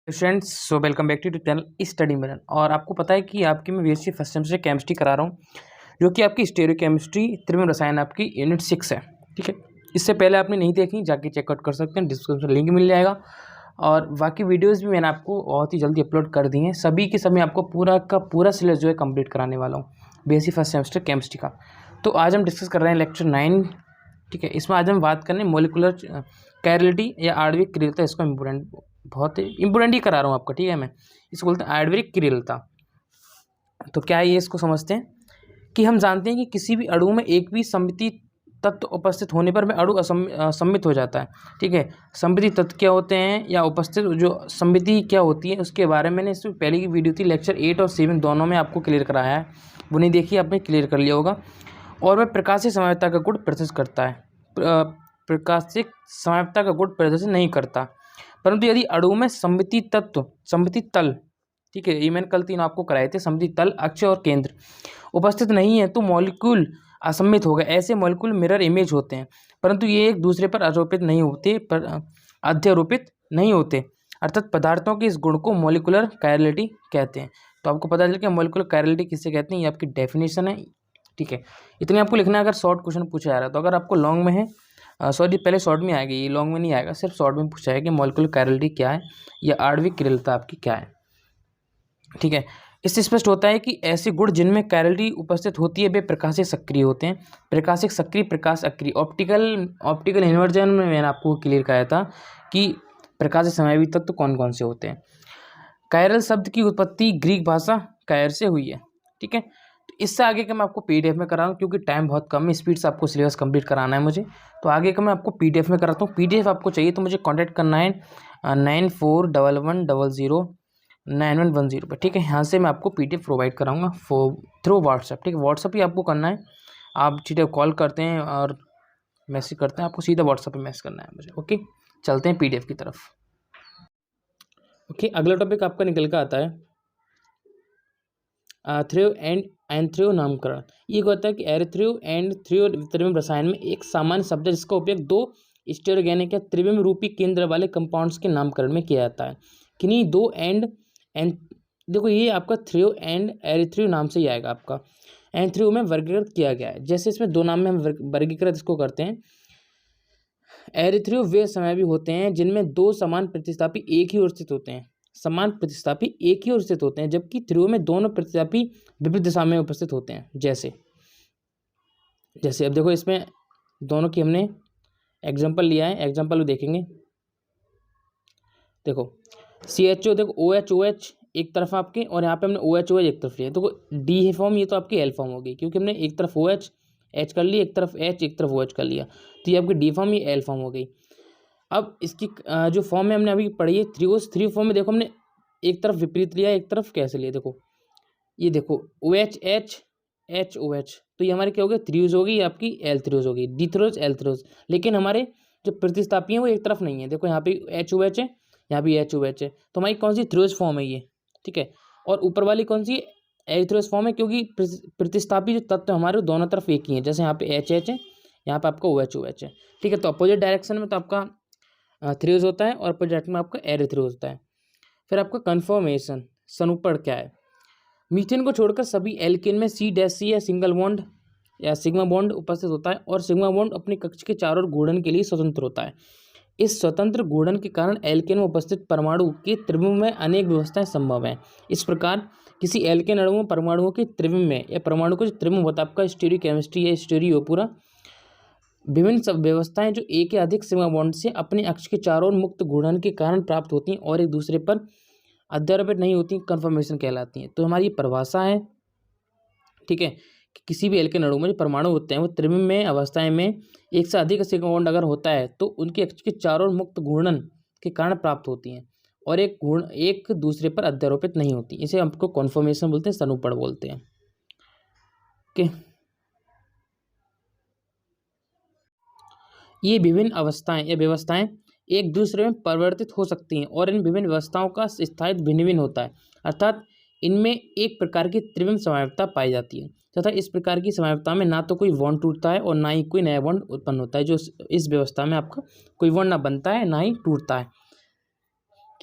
Students so welcome back to channel Study Mirror. और आपको पता है कि आपकी मैं बीएससी फर्स्ट सेमेस्टर केमिस्ट्री करा रहा हूँ, जो कि आपकी स्टीरियो केमिस्ट्री त्रिविम रसायन आपकी यूनिट 6 है। ठीक है, इससे पहले आपने नहीं देखी जाके चेकआउट कर सकते हैं, डिस्क्रिप्शन लिंक मिल जाएगा। और बाकी वीडियोज़ भी मैंने आपको बहुत ही जल्दी अपलोड कर दी हैं। सभी के सभी आपको पूरा का पूरा सिलेबस जो है कंप्लीट कराने वाला हूँ बीएससी फर्स्ट सेमेस्टर केमिस्ट्री का। तो आज हम डिस्कस कर रहे हैं लेक्चर 9। ठीक है, इसमें आज हम बात करें मोलिकुलर कैरिलिटी या आणविक क्रियता। इसको इम्पोर्टेंट, बहुत इंपॉर्टेंट ही करा रहा हूँ आपका। ठीक है, मैं इसको बोलते हैं आणविक क्रियता। तो क्या है ये, इसको समझते हैं कि हम जानते हैं कि किसी भी अणु में एक भी सममिति तत्व उपस्थित होने पर में अणु असम्मित हो जाता है। ठीक है, सममिति तत्व क्या होते हैं या उपस्थित जो सममिति क्या होती है उसके बारे में मैंने इससे पहले की वीडियो थी, लेक्चर 8 और 7 दोनों में आपको क्लियर कराया है। वो नहीं देखिए, आपने क्लियर कर लिया होगा। और वह प्रकाशीय समयता का गुण प्रदर्शित करता है, प्रकाशिक समयता का गुण प्रदर्शित नहीं करता। परंतु यदि अणु में सममिति तत्व, सममिति तल, ठीक है, ये मैंने कल 3 आपको कराए थे, सममिति तल, अक्ष और केंद्र उपस्थित नहीं है तो मॉलिक्यूल असम्मित होगा। ऐसे मॉलिक्यूल मिरर इमेज होते हैं, परंतु ये एक दूसरे पर आरोपित नहीं होते, पर अध्यारोपित नहीं होते। अर्थात पदार्थों के इस गुण को मॉलिकुलर कैरिलिटी कहते हैं। तो आपको पता चल गया मॉलिकुलर कैरिलिटी किससे कहते हैं, ये आपकी डेफिनेशन है। ठीक है, इतने आपको लिखना है अगर शॉर्ट क्वेश्चन पूछा जा रहा है। तो अगर आपको लॉन्ग में है, सॉरी पहले शॉर्ट में आएगी, ये लॉन्ग में नहीं आएगा, सिर्फ शॉर्ट में पूछा है कि मॉलिक्यूलर कैरिलिटी क्या है या आणविक क्रियता आपकी क्या है। ठीक है, इससे स्पष्ट होता है कि ऐसे गुण जिनमें कैरिलिटी उपस्थित होती है वे प्रकाशिक सक्रिय होते हैं। प्रकाशिक सक्रिय, प्रकाश अक्रिय। ऑप्टिकल इन्वर्जन में मैंने आपको क्लियर कराया था कि प्रकाशिक समयावी तत्व कौन कौन से होते हैं। कायरल शब्द की उत्पत्ति ग्रीक भाषा कायर से हुई है। ठीक है, तो इससे आगे का मैं आपको पीडीएफ में कराऊँ क्योंकि टाइम बहुत कम है, स्पीड से आपको सिलेबस कंप्लीट कराना है मुझे। तो आगे का मैं आपको पीडीएफ में कराता हूँ। पीडीएफ आपको चाहिए तो मुझे कांटेक्ट करना है 9411009110 पर। ठीक है, यहाँ से मैं आपको पीडीएफ प्रोवाइड कराऊंगा थ्रू व्हाट्सएप। ठीक है, व्हाट्सएप ही आपको करना है। आप सीधे कॉल करते हैं और मैसेज करते हैं, आपको सीधा व्हाट्सएप पे मैसेज करना है मुझे। ओके, चलते हैं पीडीएफ की तरफ। ओके, अगला टॉपिक आपका निकल कर आता है एरिथ्रियो एंड एंथ्रियो नामकरण। ये होता है कि एरिथ्रियो एंड थ्रियो त्रिविम रसायन में एक सामान्य शब्द है जिसका उपयोग दो स्टेरियोगेनिक या त्रिविम रूपी केंद्र वाले कंपाउंड्स के नामकरण में किया जाता है। किन्हीं दो एंड देखो ये आपका थ्रियो एंड एरिथ्रियो नाम से ही आएगा आपका। एंथ्रियो में वर्गीकृत किया गया है, जैसे इसमें दो नाम में हम वर्गीकृत इसको करते हैं। एरिथ्रियो वे समय भी होते हैं जिनमें दो समान प्रतिस्थापी एक ही ओर स्थित होते हैं, समान प्रतिस्थापी एक ही ओर स्थित होते हैं, जबकि थ्रियो में दोनों प्रतिस्थापी विपरीत दिशा में उपस्थित होते हैं। जैसे अब देखो इसमें दोनों की हमने एग्जांपल लिया है, एग्जांपल देखेंगे। देखो CHO, देखो OH एक तरफ आपके, और यहाँ पे हमने OH एक तरफ लिया। तो डी है फॉर्म, ये तो आपकी एल फॉर्म हो गई क्योंकि हमने एक तरफ OH H कर ली, एक तरफ H एक तरफ OH कर लिया, तो ये आपकी डी फॉर्म, ये एल फॉर्म हो गई। अब इसकी जो फॉर्म है हमने अभी पढ़ी है थ्री फॉर्म में। देखो हमने एक तरफ विपरीत लिया, एक तरफ कैसे लिया। देखो ये देखो OH H OH, तो ये हमारी क्या हो गई, थ्रियोज होगी, आपकी एल थ्रियोज होगी, डी थ्रियोज एल थ्रियोज। लेकिन हमारे जो प्रतिस्थापी हैं वो एक तरफ नहीं है। देखो यहाँ पे HOH है, यहाँ भी HOH है, तो हमारी कौन सी थ्रियोज फॉर्म है ये। ठीक है, और ऊपर वाली कौन सी एरिथ्रियोज फॉर्म है, क्योंकि प्रतिस्थापी जो तत्व हमारे दोनों तरफ एक ही है। जैसे यहाँ पे HH है, यहाँ पे आपका OH है। ठीक है, तो अपोजिट डायरेक्शन में तो आपका थ्रियोज होता है और अपोजिट में आपका एरिथ्रियोज होता है। फिर आपका कन्फर्मेशन, सनुपण क्या है। मीथेन को छोड़कर सभी एल्केन में C' या सिंगल बॉन्ड या सिग्मा बॉन्ड उपस्थित होता है, और सिग्मा बॉन्ड अपनी कक्ष के चारों ओर घूर्णन के लिए स्वतंत्र होता है। इस स्वतंत्र घूर्णन के कारण एल्केन में उपस्थित परमाणु के त्रिविम में अनेक व्यवस्थाएं संभव हैं। इस प्रकार किसी एल्केन अणु में परमाणुओं के त्रिविम में या परमाणु को जो त्रिविम होता है आपका स्टीरियो केमिस्ट्री या स्टीरियो पूरा विभिन्न सब व्यवस्थाएं जो एक या अधिक सिग्मा बॉन्ड से अपने अक्ष के चारों ओर मुक्त घूर्णन के कारण प्राप्त होती हैं और एक दूसरे पर अध्यारोपित नहीं होती, कन्फर्मेशन कहलाती हैं। तो हमारी परिभाषा है, ठीक है, कि किसी भी एल्केन अणु में जो परमाणु होते हैं वो त्रिविम में अवस्थाएं में एक से अधिक सिग्मा बॉन्ड अगर होता है तो उनके अक्ष के चारों ओर मुक्त घूर्णन के कारण प्राप्त होती हैं और एक दूसरे पर अध्यारोपित नहीं होती। इसे हमको कन्फर्मेशन बोलते हैं, सनुपण बोलते हैं। ओके, ये विभिन्न अवस्थाएं या व्यवस्थाएं एक दूसरे में परिवर्तित हो सकती हैं और इन विभिन्न व्यवस्थाओं का स्थायित्व भिन्न भिन्न होता है, अर्थात इनमें एक प्रकार की त्रिविम समयता पाई जाती है तथा इस प्रकार की समयता में ना तो कोई बॉन्ड टूटता है और ना ही कोई नया बॉन्ड उत्पन्न होता है। जो इस व्यवस्था में आपका कोई बॉन्ड ना बनता है ना ही टूटता है।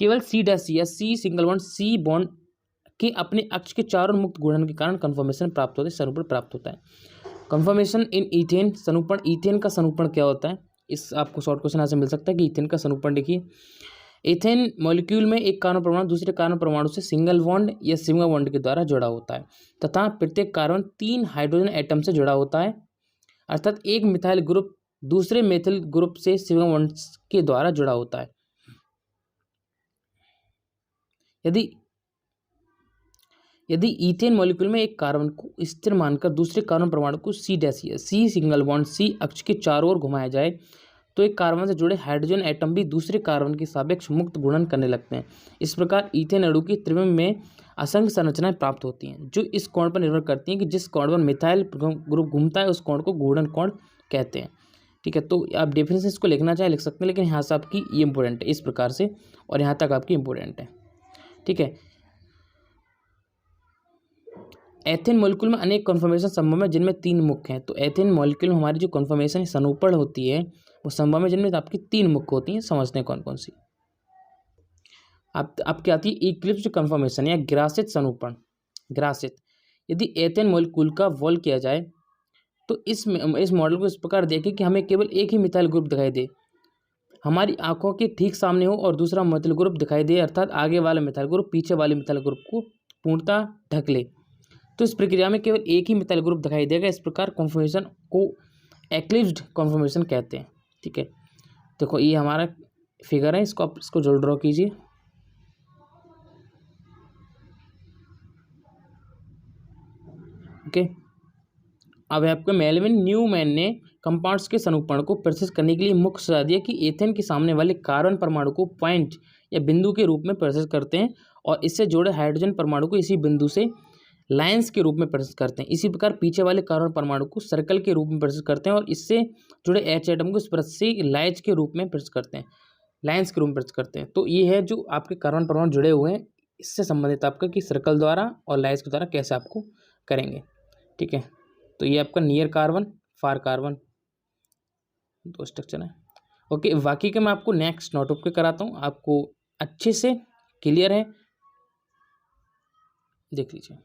केवल C डैश या C single bond C bond के अपने अक्ष के चारों मुक्त गुणन के कारण कन्फर्मेशन प्राप्त होता है, सनुपण प्राप्त होता है। कन्फर्मेशन इन ईथेन सनुपण, ईथेन का सनुपण क्या होता है, इस आपको शॉर्ट क्वेश्चन यहाँ से मिल सकता है कि ईथेन का सनुपण देखिए, ईथेन मॉलिक्यूल में एक कार्बन परमाणु दूसरे कार्बन परमाणु से सिंगल बॉन्ड या सिग्मा बॉन्ड के द्वारा जुड़ा होता है तथा प्रत्येक कार्बन 3 हाइड्रोजन एटम से जुड़ा होता है, अर्थात एक मिथाइल ग्रुप दूसरे मेथिल ग्रुप से सिग्मा बॉन्ड के द्वारा जुड़ा होता है। यदि ईथेन मॉलिक्यूल में एक कार्बन को स्थिर मानकर दूसरे कार्बन परमाणु को C डैश या C सिंगल बॉन्ड C अक्ष के चारों ओर घुमाया जाए तो एक कार्बन से जुड़े हाइड्रोजन एटम भी दूसरे कार्बन के सापेक्ष मुक्त गुणन करने लगते हैं। इस प्रकार ईथेन अणु की त्रिविम में असंख्य संरचनाएं प्राप्त होती हैं जो इस कोण पर निर्भर करती हैं कि जिस कोण पर मिथाइल ग्रुप घूमता है उस कोण को घूर्णन कोण कहते हैं। ठीक है, तो आप डेफिनेशन इसको लिखना चाहे लिख सकते हैं, लेकिन यहाँ से आपकी ये इंपॉर्टेंट है इस प्रकार से, और यहाँ तक आपकी इंपॉर्टेंट है। ठीक है, एथेन मॉलिक्यूल में अनेक कन्फर्मेशन संभव है जिनमें 3 मुख्य हैं। तो एथेन मॉलिक्यूल में हमारी जो कन्फर्मेशन सनुपण होती है वो संभव है जिनमें आपकी 3 मुख्य होती हैं। समझते हैं कौन कौन सी। आपकी आती है इक्लिप्स कन्फर्मेशन या ग्रासित सनुपण। ग्रासित, यदि एथेन मॉलिक्यूल का वॉल किया जाए तो इस मॉडल को इस प्रकार देखें कि हमें केवल एक ही मिथाइल ग्रुप दिखाई दे, हमारी आंखों के ठीक सामने हो, और दूसरा मिथाइल ग्रुप दिखाई दे, अर्थात आगे वाला मिथाइल ग्रुप पीछे वाले मिथाइल ग्रुप को पूर्णतः ढक ले। तो इस प्रक्रिया में केवल एक ही मिथाइल ग्रुप दिखाई देगा। इस प्रकार कॉन्फर्मेशन को एक्लिप्स्ड कॉन्फर्मेशन कहते हैं। ठीक है, देखो ये हमारा फिगर है, इसको आप इसको जो ड्रॉ कीजिए। ओके, अब आपके मेलविन न्यूमैन ने कंपाउंड्स के सनुपण को प्रोसेस करने के लिए मुख्य सुझाव दिया कि एथेन के सामने वाले कार्बन परमाणु को पॉइंट या बिंदु के रूप में प्रोसेस करते हैं और इससे जुड़े हाइड्रोजन परमाणु को इसी बिंदु से लाइन्स के रूप में प्रोसेस करते हैं। इसी प्रकार पीछे वाले कार्बन परमाणु को सर्कल के रूप में प्रोसेस करते हैं और इससे जुड़े एच एटम को इस प्रकार से लाइज के रूप में प्रोसेस करते हैं, लाइन्स के रूप में प्रोसेस करते हैं। तो ये है जो आपके कार्बन परमाणु जुड़े हुए हैं, इससे संबंधित आपका कि सर्कल द्वारा और लाइज के द्वारा कैसे आपको करेंगे। ठीक है, तो ये आपका नियर कार्बन फार कार्बन 2 स्ट्रक्चर है। ओके, बाकी का मैं आपको नेक्स्ट नोटबुक पे कराता हूँ, आपको अच्छे से क्लियर है, देख लीजिए।